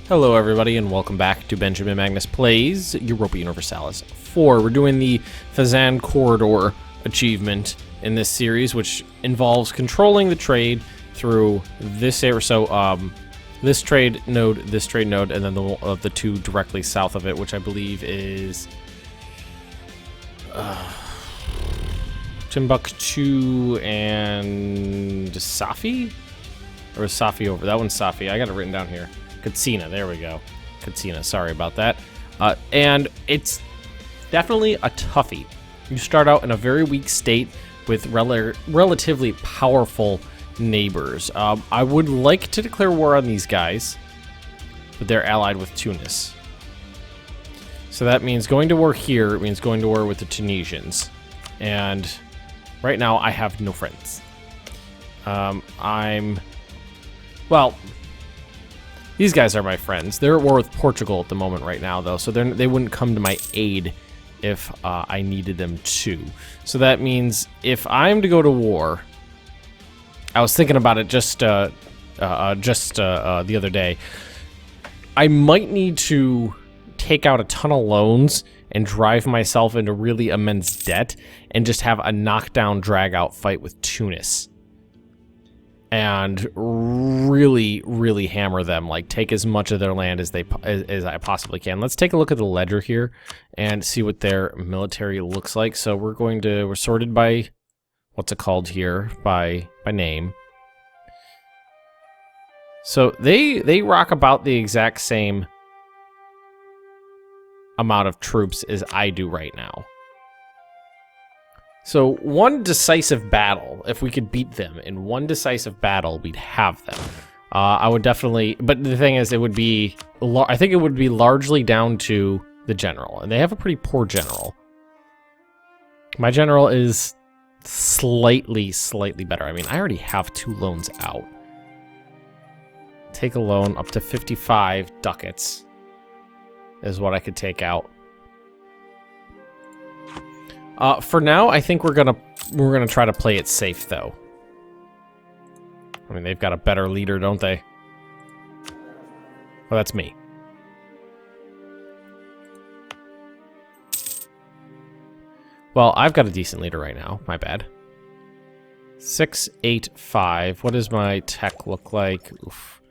Hello everybody and welcome back to Benjamin Magnus Plays Europa Universalis 4. We're doing the Fezzan Corridor Achievement in this series, which involves controlling the trade through this area. So, this trade node, and then the two directly south of it, which I believe is Timbuktu and Safi? Or is Safi over? That one's Safi. I got it written down here. Katsina, there we go. Katsina, sorry about that. And it's definitely a toughie. You start out in a very weak state with relatively powerful neighbors. I would like to declare war on these guys, but they're allied with Tunis. So that means going to war here, it means going to war with the Tunisians. And right now, I have no friends. Well, these guys are my friends. They're at war with Portugal at the moment right now, though, so they wouldn't come to my aid if I needed them to. So that means if I'm to go to war, I was thinking about it just the other day. I might need to take out a ton of loans and drive myself into really immense debt and just have a knockdown, drag-out fight with Tunis. And really hammer them, like take as much of their land as I possibly can. Let's take a look at the ledger here and see what their military looks like. So we're sorted by what's it called here, by name. So they rock about the exact same amount of troops as I do right now. So one decisive battle, if we could beat them in one decisive battle, we'd have them. I would definitely, but the thing is, I think it would be largely down to the general, and they have a pretty poor general. My general is slightly better. I mean, I already have 2 loans out. Take a loan up to 55 ducats is what I could take out. For now, I think we're gonna try to play it safe, though. I mean, they've got a better leader, don't they? Well, that's me. Well, I've got a decent leader right now. My bad. 685. What does my tech look like? Oof.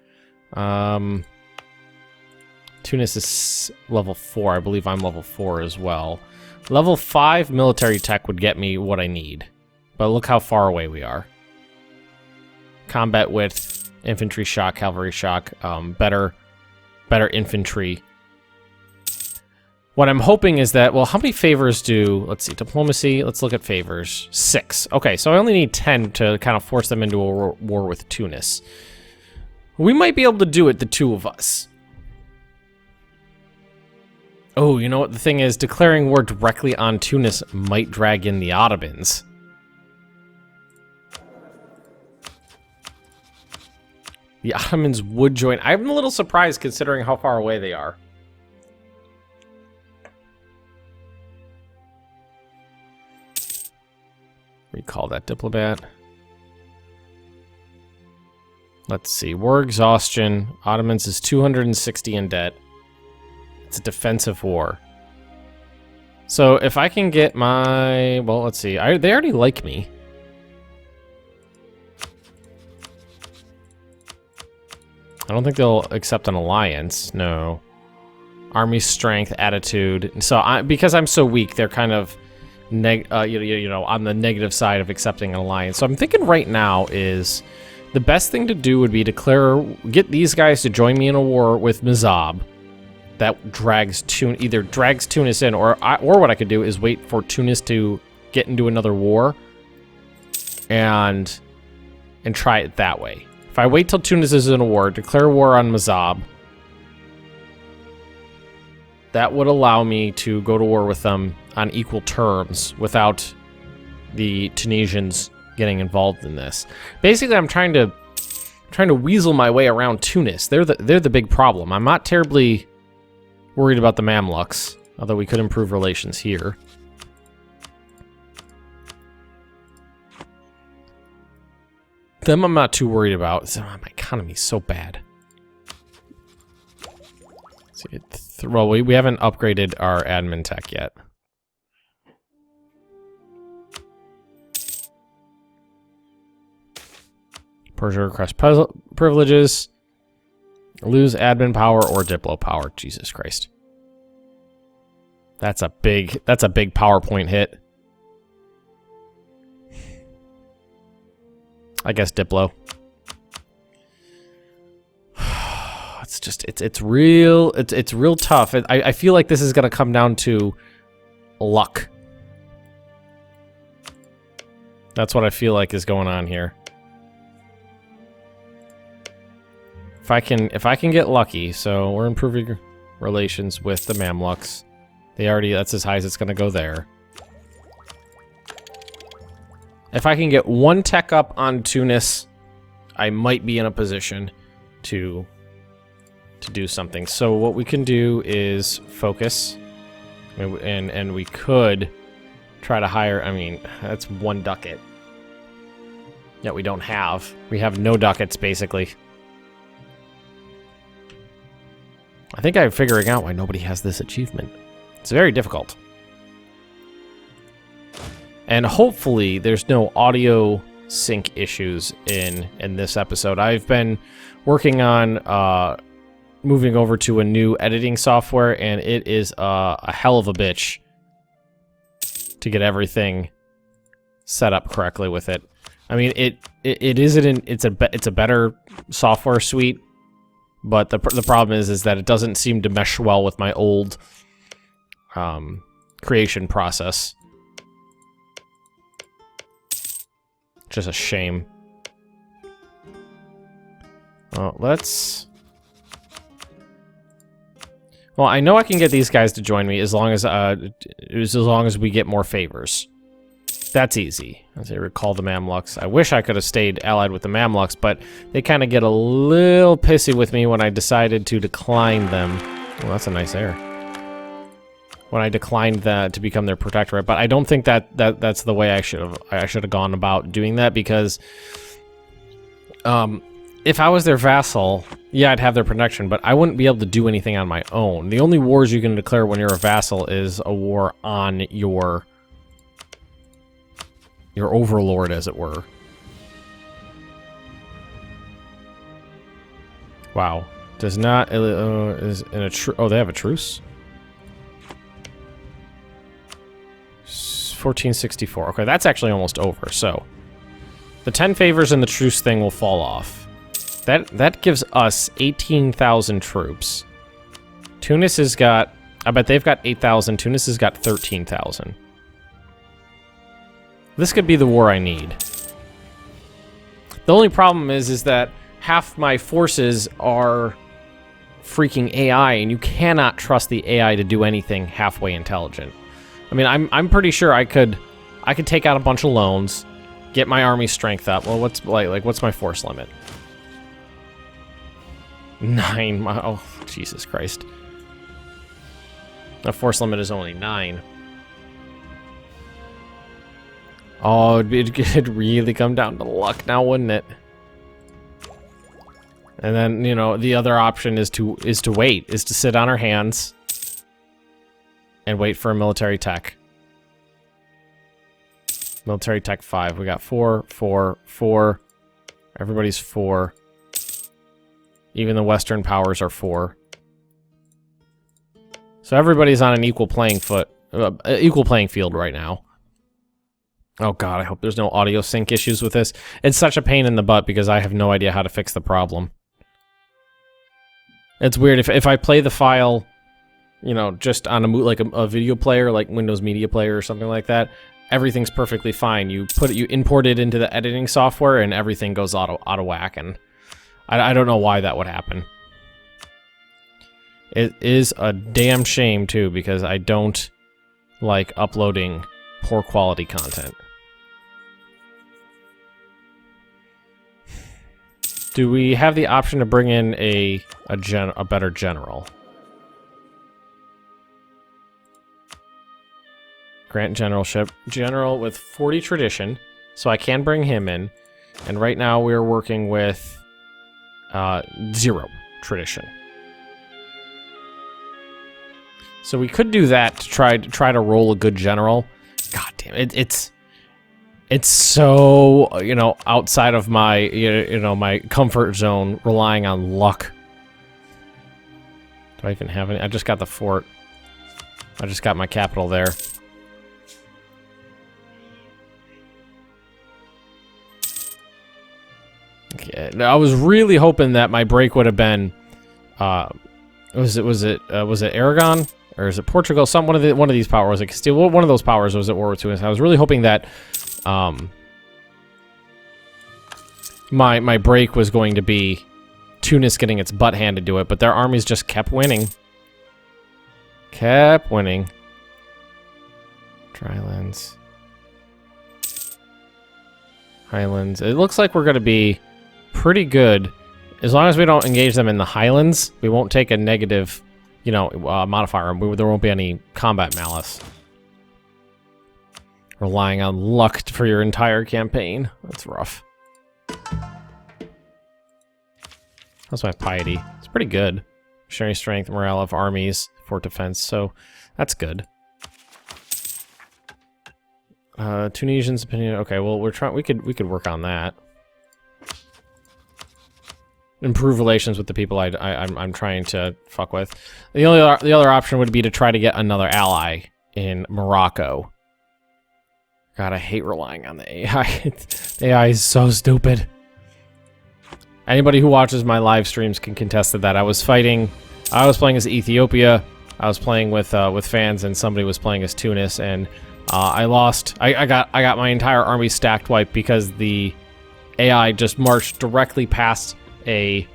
Tunis is level 4. I believe I'm level 4 as well. Level 5 military tech would get me what I need. But look how far away we are. Combat width, infantry shock, cavalry shock, better infantry. What I'm hoping is that, well, how many favors do, let's see, diplomacy, let's look at favors. 6. Okay, so I only need 10 to kind of force them into a war with Tunis. We might be able to do it, the 2 of us. Oh, you know what? The thing is, declaring war directly on Tunis might drag in the Ottomans. The Ottomans would join. I'm a little surprised considering how far away they are. Recall that diplomat. Let's see. War exhaustion. Ottomans is 260 in debt. It's a defensive war. So if I can get my... Well, let's see. They already like me. I don't think they'll accept an alliance. No. Army strength, attitude. So because I'm so weak, they're kind of on the negative side of accepting an alliance. So I'm thinking right now is the best thing to do would be get these guys to join me in a war with Mazab. That either drags Tunis in, or what I could do is wait for Tunis to get into another war, and try it that way. If I wait till Tunis is in a war, declare war on Mazab, that would allow me to go to war with them on equal terms without the Tunisians getting involved in this. Basically, I'm trying to weasel my way around Tunis. They're the big problem. I'm not terribly worried about the Mamluks, although we could improve relations here. Them I'm not too worried about. My economy's so bad. Well, we haven't upgraded our admin tech yet. Persia request privileges. Lose admin power or Diplo power. Jesus Christ. That's a big PowerPoint hit. I guess Diplo. It's real tough. I feel like this is gonna come down to luck. That's what I feel like is going on here. If I can get lucky, so we're improving relations with the Mamluks. That's as high as it's gonna go there. If I can get one tech up on Tunis, I might be in a position to do something. So what we can do is focus, and we could try to hire. I mean, that's one ducat that we don't have. We have no ducats basically. I think I'm figuring out why nobody has this achievement. It's very difficult. And hopefully there's no audio sync issues in this episode. I've been working on moving over to a new editing software, and it is a hell of a bitch to get everything set up correctly with it. I mean, it's a better software suite, but the problem is that it doesn't seem to mesh well with my old creation process. Just a shame. Well, well, I know I can get these guys to join me as long as we get more favors. That's easy. As I recall the Mamluks. I wish I could have stayed allied with the Mamluks, but they kind of get a little pissy with me when I decided to decline them. Well, that's a nice air. When I declined that to become their protectorate, but I don't think that's the way I should have gone about doing that, because if I was their vassal, yeah, I'd have their protection, but I wouldn't be able to do anything on my own. The only wars you can declare when you're a vassal is a war on your overlord, as it were. Wow. Does not is in a oh, they have a truce. 1464. Okay, that's actually almost over. So the 10 favors and the truce thing will fall off. That gives us 18,000 troops. Tunis has got, I bet they've got 8,000. Tunis has got 13,000. This could be the war I need. The only problem is that half my forces are freaking AI, and you cannot trust the AI to do anything halfway intelligent. I mean, I'm pretty sure I could take out a bunch of loans, get my army strength up. Well, what's my force limit? 9. Oh, Jesus Christ. The force limit is only 9. Oh, it'd really come down to luck now, wouldn't it? And then, you know, the other option is to wait, is to sit on our hands and wait for a military tech. Military tech 5. We got 4, 4, 4. Everybody's 4. Even the Western powers are 4. So everybody's on an equal playing field right now. Oh god, I hope there's no audio sync issues with this. It's such a pain in the butt because I have no idea how to fix the problem. It's weird if I play the file, you know, just on a video player, like Windows Media Player or something like that, everything's perfectly fine. You import it into the editing software and everything goes out of whack, and I don't know why that would happen. It is a damn shame too, because I don't like uploading poor quality content. Do we have the option to bring in a better general? Grant generalship. General with 40 tradition, so I can bring him in. And right now we're working with 0 tradition. So we could do that to try to roll a good general. God damn it, it's so, you know, outside of my, you know, my comfort zone, relying on luck. Do I even have any? I just got the fort. I just got my capital there. Okay, I was really hoping that my break would have been, was it Aragon? Or is it Portugal? One of these powers. Was it Castile? One of those powers was at war with Tunis. I was really hoping that my break was going to be Tunis getting its butt handed to it, but their armies just kept winning. Kept winning. Drylands. Highlands. It looks like we're going to be pretty good. As long as we don't engage them in the Highlands, we won't take a negative, you know, modifier. There won't be any combat malice. Relying on luck for your entire campaign. That's rough. How's my piety? It's pretty good. Sharing strength, morale of armies, fort defense, so that's good. Tunisians opinion. Okay, well we're trying. We could work on that. Improve relations with the people I'm trying to fuck with. The other option would be to try to get another ally in Morocco. God, I hate relying on the AI. The AI is so stupid. Anybody who watches my live streams can contest to that. I was playing as Ethiopia. I was playing with fans, and somebody was playing as Tunis, and I lost. I got my entire army stacked wiped because the AI just marched directly past a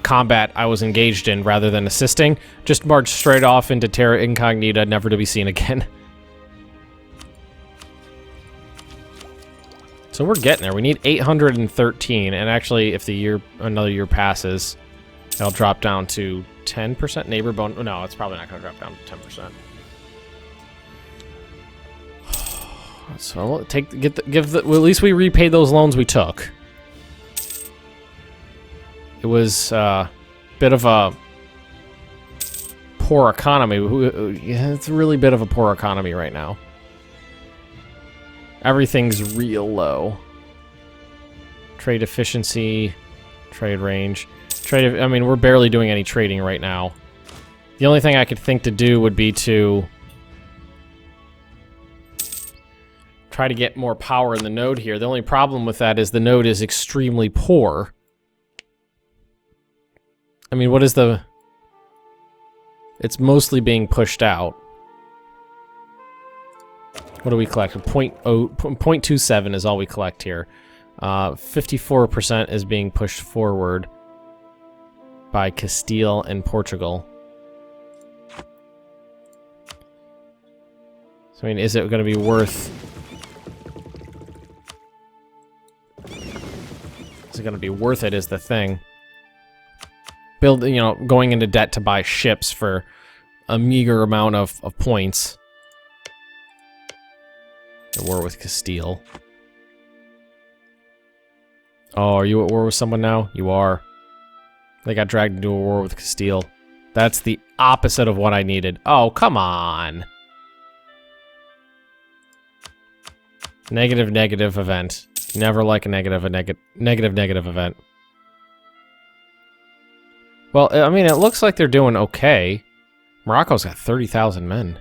combat I was engaged in rather than assisting. Just marched straight off into Terra Incognita, never to be seen again. So we're getting there. We need 813, and actually, if another year passes, it'll drop down to 10% neighbor bone. No, it's probably not going to drop down to 10%. So at least we repaid those loans we took. It was a bit of a poor economy. It's a really bit of a poor economy right now. Everything's real low. Trade efficiency, trade range. I mean, we're barely doing any trading right now. The only thing I could think to do would be to try to get more power in the node here. The only problem with that is the node is extremely poor. I mean, what is the... It's mostly being pushed out. What do we collect? 0.27 is all we collect here. 54% is being pushed forward by Castile and Portugal. So, I mean, is it going to be worth... Is it going to be worth it is the thing. Going into debt to buy ships for a meager amount of points. At war with Castile. Oh, are you at war with someone now? You are. They got dragged into a war with Castile. That's the opposite of what I needed. Oh, come on. Negative event. Never like a negative event. Well, I mean, it looks like they're doing okay. Morocco's got 30,000 men.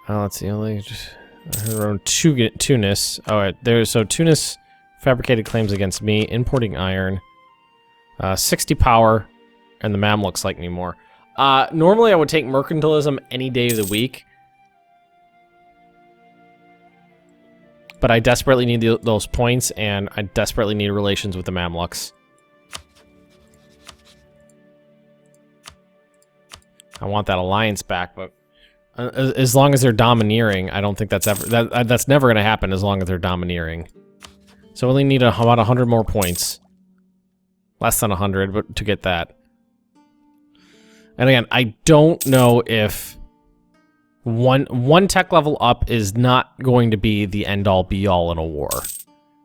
Let's see. Only just around Tunis. Oh, so Tunis fabricated claims against me, importing iron, 60 power, and the Mamluks like me more. Normally, I would take mercantilism any day of the week, but I desperately need those points, and I desperately need relations with the Mamluks. I want that alliance back, but as long as they're domineering, I don't think that's that's never going to happen as long as they're domineering. So we only need about 100 more points. Less than 100, but to get that. And again, I don't know if one tech level up is not going to be the end-all be-all in a war.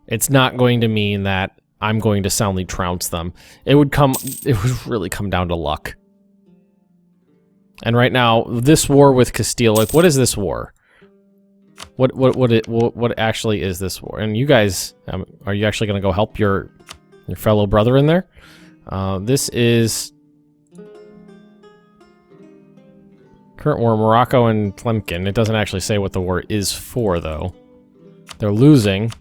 It's not going to mean that I'm going to soundly trounce them. It would really come down to luck. And right now, this war with Castile, like, what is this war? What actually is this war? And you guys, are you actually going to go help your fellow brother in there? This is current war, Morocco and Tlemcen. It doesn't actually say what the war is for, though. They're losing.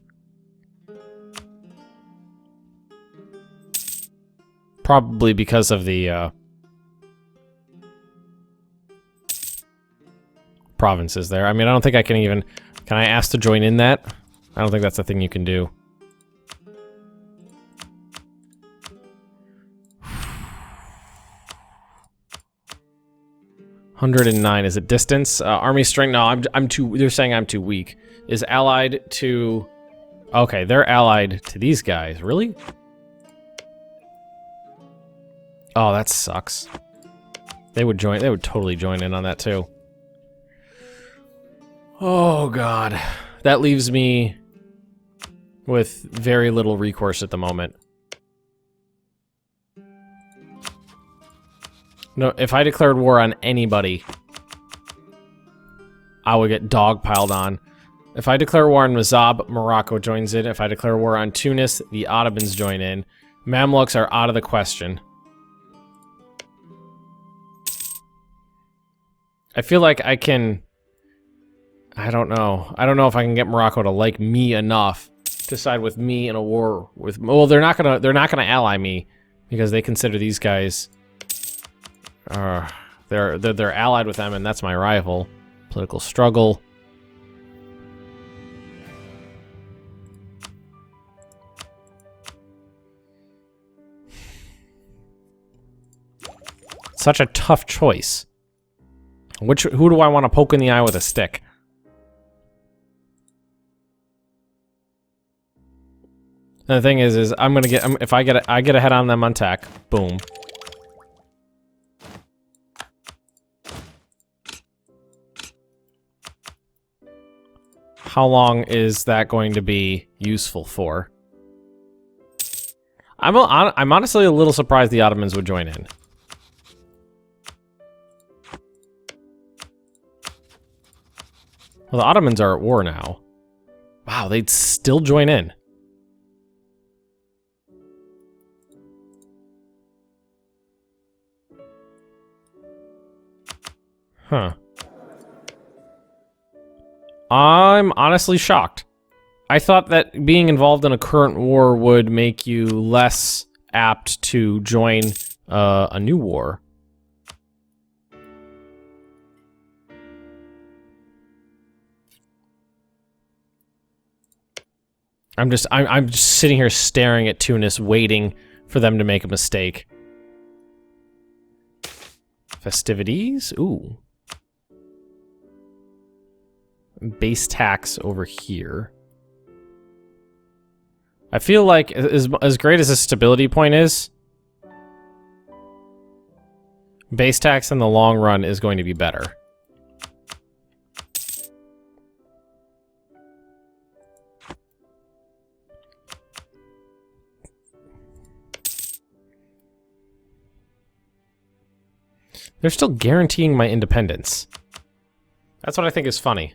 Probably because of the provinces there. I mean, I don't think I can even... Can I ask to join in that? I don't think that's a thing you can do. $109. Is it distance? Army strength? No, I'm too... They're saying I'm too weak. Is allied to... Okay, they're allied to these guys. Really? Oh, that sucks. They would join... They would totally join in on that, too. Oh, God. That leaves me with very little recourse at the moment. No, if I declared war on anybody, I would get dogpiled on. If I declare war on Mazab, Morocco joins in. If I declare war on Tunis, the Ottomans join in. Mamluks are out of the question. I feel like I can... I don't know. I don't know if I can get Morocco to like me enough to side with me in a war with... Well, they're not gonna ally me because they consider these guys... they're allied with them, and that's my rival. Political struggle. Such a tough choice. Who do I want to poke in the eye with a stick? And the thing is I'm gonna get if I get ahead on them on attack. Boom. How long is that going to be useful for? I'm honestly a little surprised the Ottomans would join in. Well, the Ottomans are at war now. Wow, they'd still join in. Huh. I'm honestly shocked. I thought that being involved in a current war would make you less apt to join a new war. I'm just sitting here staring at Tunis, waiting for them to make a mistake. Festivities? Ooh. Base tax over here. I feel like, as great as a stability point is, base tax in the long run is going to be better. They're still guaranteeing my independence. That's what I think is funny.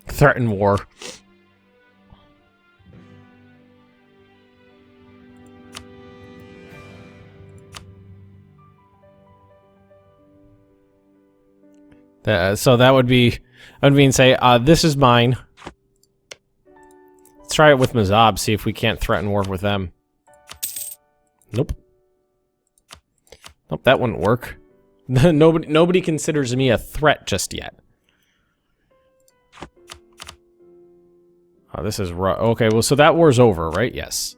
Threaten war. So that would be, I would mean say, this is mine. Let's try it with Mazab, see if we can't threaten war with them. Nope. Nope, that wouldn't work. Nobody considers me a threat just yet. Oh, this is rough. Okay, well, so that war's over, right? Yes.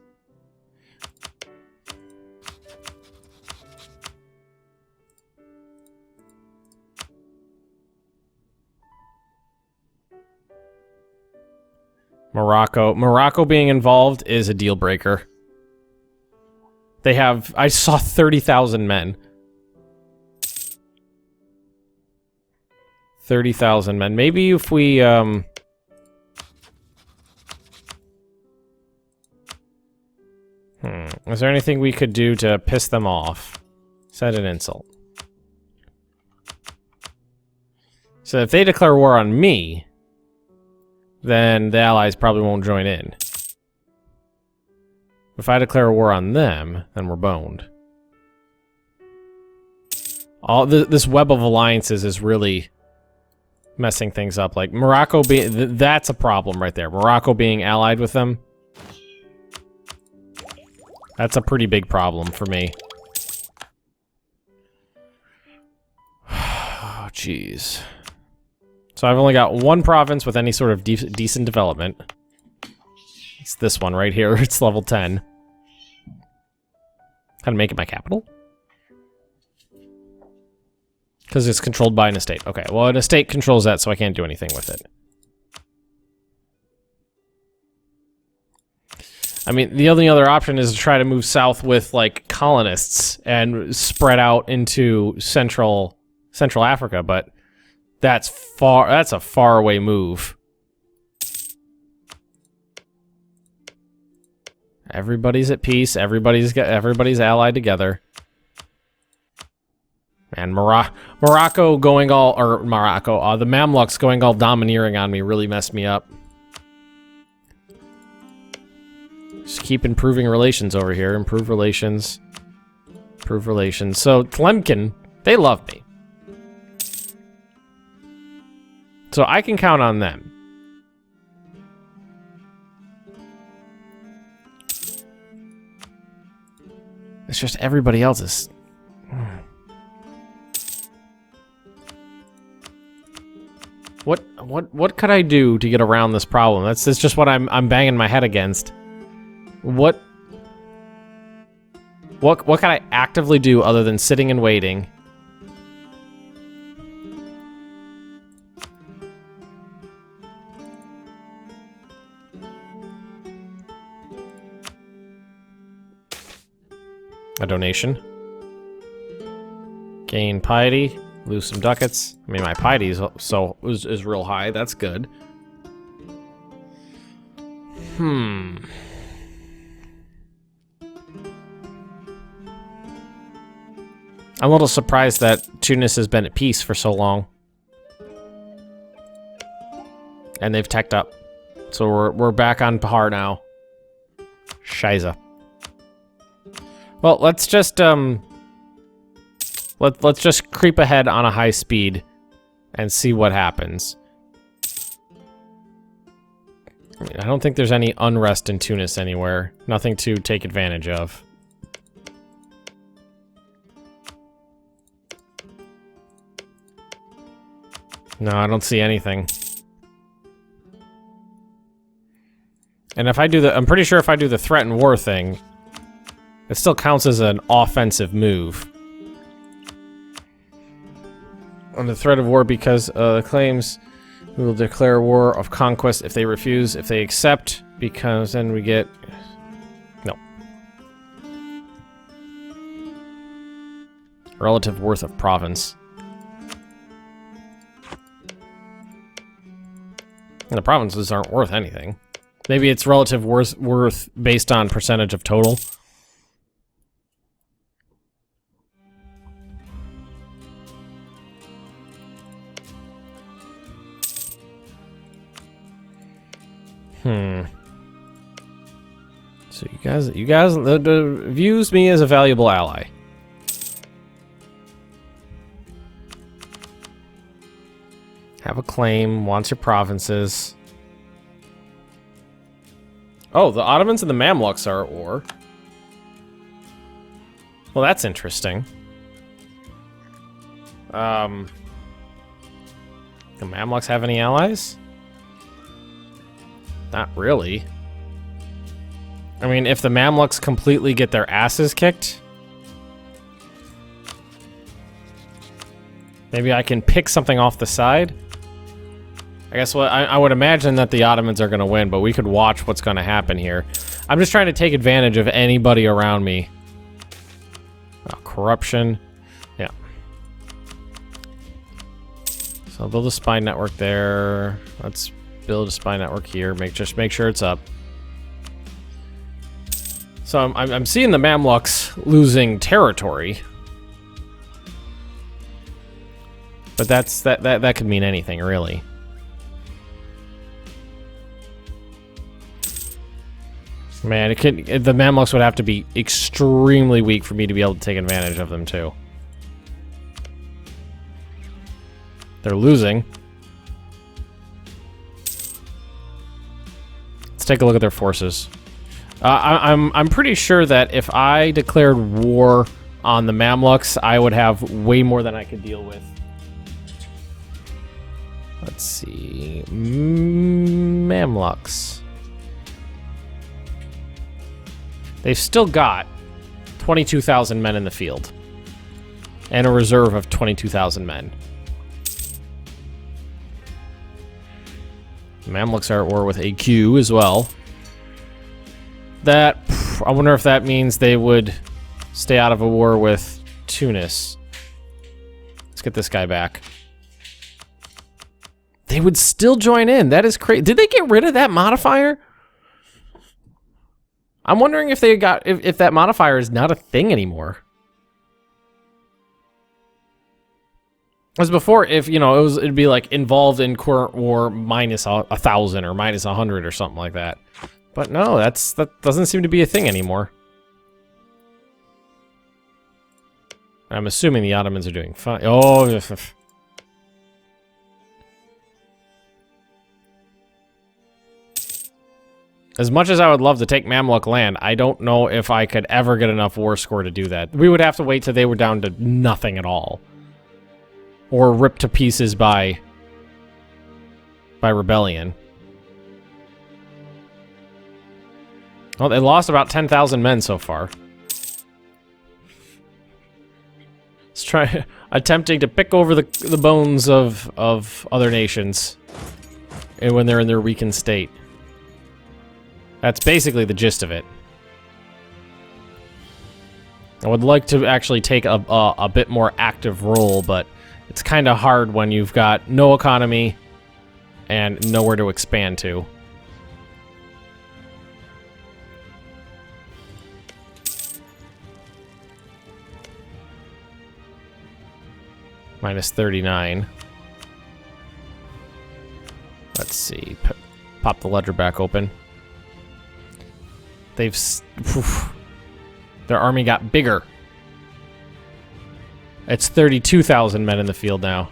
Morocco being involved is a deal breaker. They have... I saw 30,000 men. 30,000 men. Maybe if we, Is there anything we could do to piss them off? Send an insult. So if they declare war on me, then the allies probably won't join in. If I declare war on them, then we're boned. All this web of alliances is really messing things up. Like Morocco being, that's a problem right there. Morocco being allied with them. That's a pretty big problem for me. Oh, jeez. So I've only got one province with any sort of decent development. It's this one right here. It's level 10. How to make it my capital? Because it's controlled by an estate. Okay, well, an estate controls that, so I can't do anything with it. I mean, the only other option is to try to move south with, like, colonists and spread out into Central Africa, but that's a far away move. Everybody's at peace. Everybody's allied together. And Morocco going all, or Morocco, the Mamluks going all domineering on me really messed me up. Just keep improving relations over here. Improve relations. Improve relations. So, Tlemcen, they love me. So I can count on them. It's just everybody else is... What could I do to get around this problem? That's just what I'm banging my head against. What can I actively do other than sitting and waiting? A donation. Gain piety. Lose some ducats. I mean, my piety is real high. That's good. I'm a little surprised that Tunis has been at peace for so long. And they've teched up. So we're back on par now. Shiza. Well, let's just let's just creep ahead on a high speed and see what happens. I mean, I don't think there's any unrest in Tunis anywhere. Nothing to take advantage of. No, I don't see anything. And if I do I'm pretty sure if I do the threat and war thing, it still counts as an offensive move. On the threat of war, because claims we will declare war of conquest if they refuse, if they accept, because then we get... No. Relative worth of province. And the provinces aren't worth anything. Maybe it's relative worth based on percentage of total. So you guys views me as a valuable ally. Have a claim, wants your provinces. Oh, the Ottomans and the Mamluks are at war. Well, that's interesting. The Mamluks have any allies? Not really. I mean, if the Mamluks completely get their asses kicked, maybe I can pick something off the side. I guess what I would imagine that the Ottomans are going to win, but we could watch what's going to happen here. I'm just trying to take advantage of anybody around me. Oh, corruption. Yeah. So I'll build a spy network there. Let's build a spy network here. Just make sure it's up. So I'm seeing the Mamluks losing territory. But that could mean anything, really. Man, the Mamluks would have to be extremely weak for me to be able to take advantage of them, too. They're losing. Let's take a look at their forces. I'm pretty sure that if I declared war on the Mamluks, I would have way more than I could deal with. Let's see. Mamluks. They've still got 22,000 men in the field. And a reserve of 22,000 men. Mamluks are at war with AQ as well. I wonder if that means they would stay out of a war with Tunis. Let's get this guy back. They would still join in. That is crazy. Did they get rid of that modifier? I'm wondering if they got if that modifier is not a thing anymore. As before, if it'd be like involved in current war minus 1,000 or minus 100 or something like that. But no, that doesn't seem to be a thing anymore. I'm assuming the Ottomans are doing fine. Oh, as much as I would love to take Mamluk land, I don't know if I could ever get enough war score to do that. We would have to wait till they were down to nothing at all. Or ripped to pieces by rebellion. Well, they lost about 10,000 men so far. Let's try attempting to pick over the bones of other nations. And when they're in their weakened state. That's basically the gist of it. I would like to actually take a bit more active role, but it's kind of hard when you've got no economy and nowhere to expand to. Minus 39. Let's see. Pop the ledger back open. Their army got bigger. It's 32,000 men in the field now.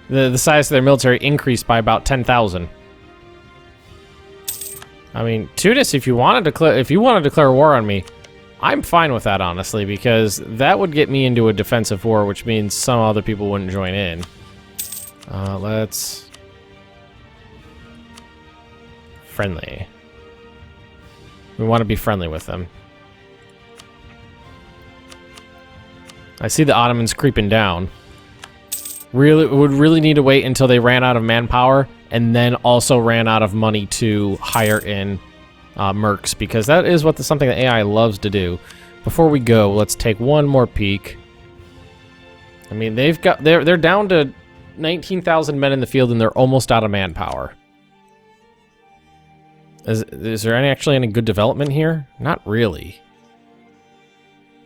The size of their military increased by about 10,000. I mean, Tunis, if you want to declare war on me, I'm fine with that, honestly, because that would get me into a defensive war, which means some other people wouldn't join in. Let's... Friendly. We want to be friendly with them. I see the Ottomans creeping down. Would really need to wait until they ran out of manpower and then also ran out of money to hire in mercs, because that is something that AI loves to do. Before we go, let's take one more peek. I mean, they're down to 19,000 men in the field and they're almost out of manpower. Is there actually any good development here? Not really.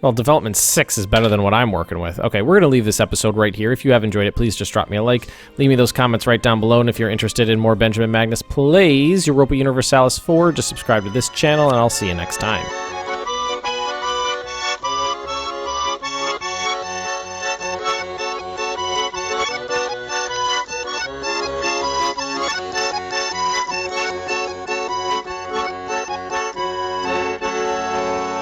Well, development 6 is better than what I'm working with. Okay, we're going to leave this episode right here. If you have enjoyed it, please just drop me a like. Leave me those comments right down below. And if you're interested in more Benjamin Magnus plays Europa Universalis 4, just subscribe to this channel, and I'll see you next time.